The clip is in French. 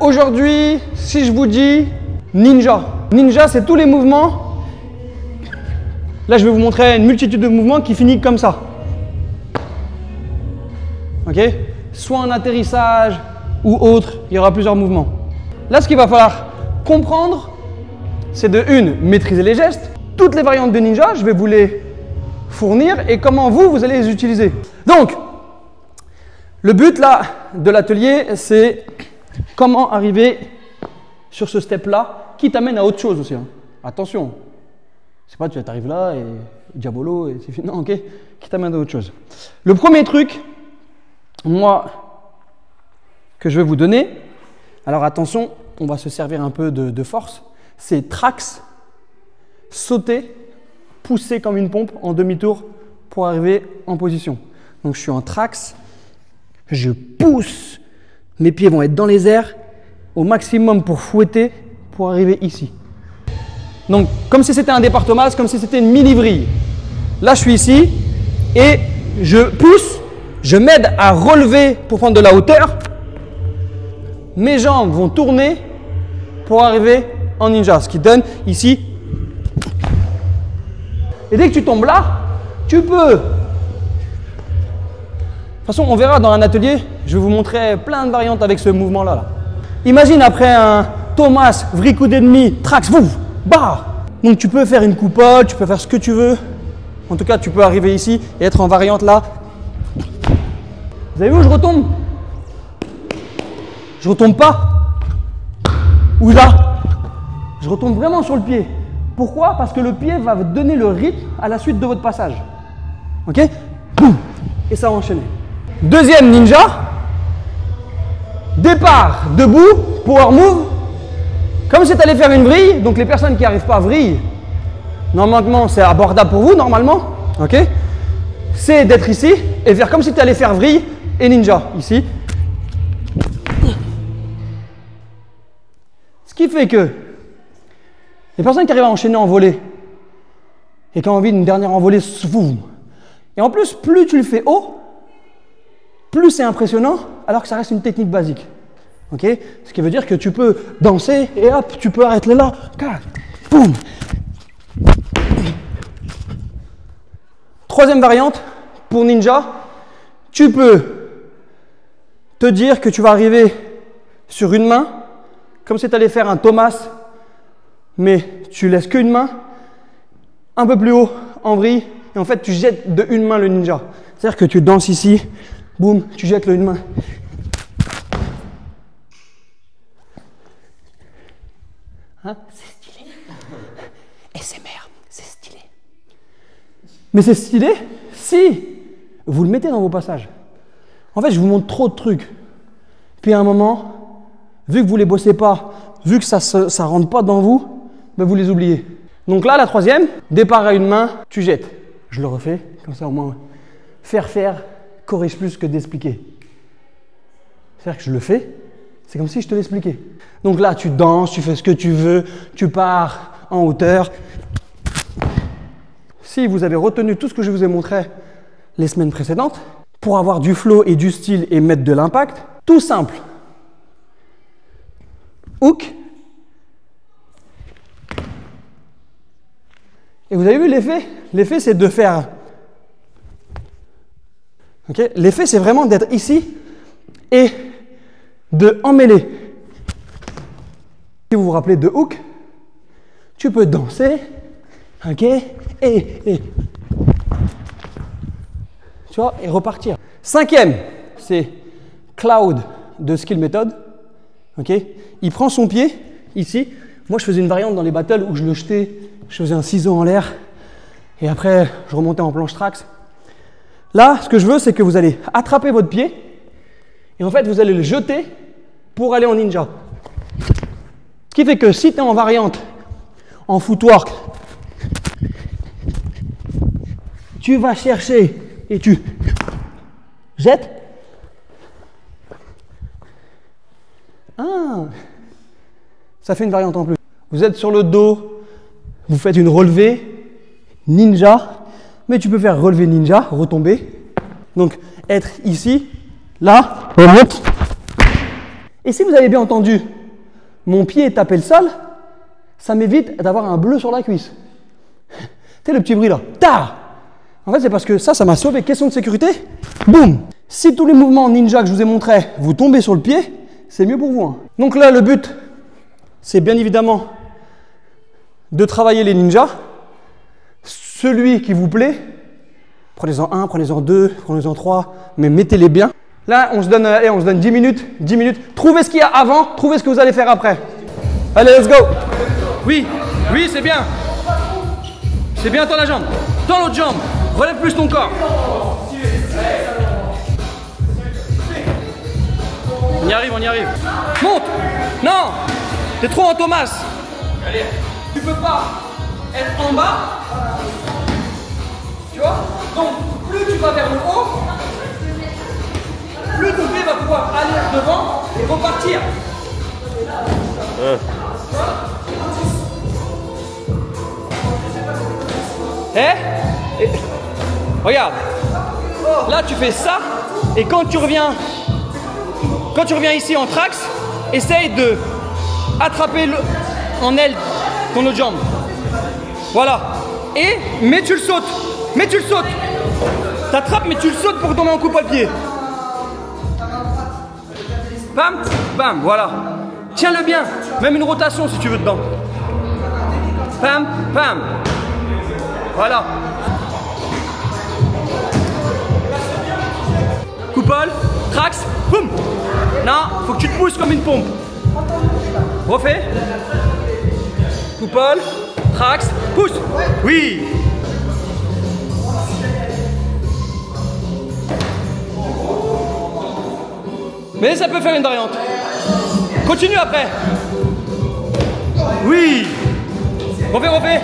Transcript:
Aujourd'hui, si je vous dis ninja. Ninja, c'est tous les mouvements. Là, je vais vous montrer une multitude de mouvements qui finissent comme ça. Ok? Soit en atterrissage ou autre, il y aura plusieurs mouvements. Là, ce qu'il va falloir comprendre, c'est de une, maîtriser les gestes. Toutes les variantes de ninja, je vais vous les fournir et comment vous allez les utiliser. Donc, le but là de l'atelier, c'est comment arriver sur ce step-là qui t'amène à autre chose aussi. Hein. Attention, c'est pas tu arrives là et diabolo et c'est fini. Non, ok, qui t'amène à autre chose. Le premier truc, moi, que je vais vous donner, alors attention, on va se servir un peu de force, c'est trax, sauter, pousser comme une pompe en demi-tour pour arriver en position. Donc je suis en trax, je pousse, mes pieds vont être dans les airs au maximum pour fouetter, pour arriver ici. Donc comme si c'était un départ Thomas, comme si c'était une mini-vrille. Là je suis ici et je pousse, je m'aide à relever pour prendre de la hauteur. Mes jambes vont tourner pour arriver en ninja, ce qui donne ici. Et dès que tu tombes là, tu peux. De toute façon, on verra dans un atelier, je vais vous montrer plein de variantes avec ce mouvement-là. Là. Imagine après un Thomas, vrille coude et demi, trax, vouf, bah. Donc tu peux faire une coupole, tu peux faire ce que tu veux. En tout cas, tu peux arriver ici et être en variante là. Vous avez vu où je retombe? Je retombe pas. Ou là. Je retombe vraiment sur le pied. Pourquoi? Parce que le pied va vous donner le rythme à la suite de votre passage. Ok? Boum. Et ça va enchaîner. Deuxième ninja. Départ, debout, power move. Comme si tu allais faire une vrille, donc les personnes qui n'arrivent pas à vrille, normalement c'est abordable pour vous, normalement. Ok? C'est d'être ici et faire comme si tu allais faire vrille et ninja, ici. Ce qui fait que les personnes qui arrivent à enchaîner en volée et qui ont envie d'une dernière envolée, et en plus, plus tu le fais haut, plus c'est impressionnant, alors que ça reste une technique basique. Okay? Ce qui veut dire que tu peux danser et hop, tu peux arrêter là, boum. Troisième variante, pour ninja, tu peux te dire que tu vas arriver sur une main, comme si tu allais faire un Thomas, mais tu laisses qu'une main, un peu plus haut en vrille, et en fait tu jettes de une main le ninja. C'est-à-dire que tu danses ici, boum, tu jettes le une main. Hein? C'est stylé. SMR, c'est stylé. Mais c'est stylé si vous le mettez dans vos passages. En fait, je vous montre trop de trucs. Puis à un moment, vu que vous ne les bossez pas, vu que ça ne rentre pas dans vous, ben vous les oubliez. Donc là, la troisième, départ à une main, tu jettes. Je le refais, comme ça au moins. Faire corrige plus que d'expliquer. C'est-à-dire que je le fais, c'est comme si je te l'expliquais. Donc là, tu danses, tu fais ce que tu veux, tu pars en hauteur. Si vous avez retenu tout ce que je vous ai montré les semaines précédentes, pour avoir du flow et du style et mettre de l'impact, tout simple. Hook. Et vous avez vu l'effet? L'effet, c'est de faire... Okay? L'effet, c'est vraiment d'être ici et de emmêler. Si vous vous rappelez de hook, tu peux danser, ok, et tu vois, et repartir. Cinquième, c'est Cloud de Skill Method. Ok, il prend son pied ici. Moi, je faisais une variante dans les battles où je le jetais, je faisais un ciseau en l'air, et après, je remontais en planche trax. Là, ce que je veux, c'est que vous allez attraper votre pied, et en fait, vous allez le jeter pour aller en ninja. Ce qui fait que si tu es en variante, en footwork, tu vas chercher et tu jettes. Ah, ça fait une variante en plus. Vous êtes sur le dos, vous faites une relevée ninja, mais tu peux faire relevé ninja, retomber. Donc être ici, là, remonte. Et si vous avez bien entendu, mon pied taper le sol, ça m'évite d'avoir un bleu sur la cuisse. Tu sais le petit bruit là, ta. En fait c'est parce que ça m'a sauvé. Question de sécurité, boum. Si tous les mouvements ninja que je vous ai montrés, vous tombez sur le pied, c'est mieux pour vous. Hein. Donc là le but, c'est bien évidemment de travailler les ninjas. Celui qui vous plaît, prenez-en un, prenez-en deux, prenez-en trois, mais mettez-les bien. Là, on se donne 10 minutes, 10 minutes. Trouvez ce qu'il y a avant, trouvez ce que vous allez faire après. Allez, let's go. Oui, oui, c'est bien. C'est bien, tends la jambe. Tends l'autre jambe. Relève plus ton corps. On y arrive, on y arrive. Monte. Non, t'es trop en Thomas. Allez. Tu peux pas être en bas. Tu vois? Donc, plus tu vas vers le haut, plus ton pied va pouvoir aller devant et repartir. Regarde. Là, tu fais ça et quand tu reviens ici en trax, essaye de attraper en aile ton autre jambe. Voilà. Mais tu le sautes. Mais tu le sautes. T'attrapes, mais tu le sautes pour tomber en coupe à le pied. Bam, bam, voilà. Tiens-le bien. Même une rotation si tu veux dedans. Bam, bam. Voilà. Coupole, trax, boum. Non, faut que tu te pousses comme une pompe. Refais. Coupole, trax, pousse. Oui. Mais ça peut faire une variante. Continue après. Oui. Refais, refais.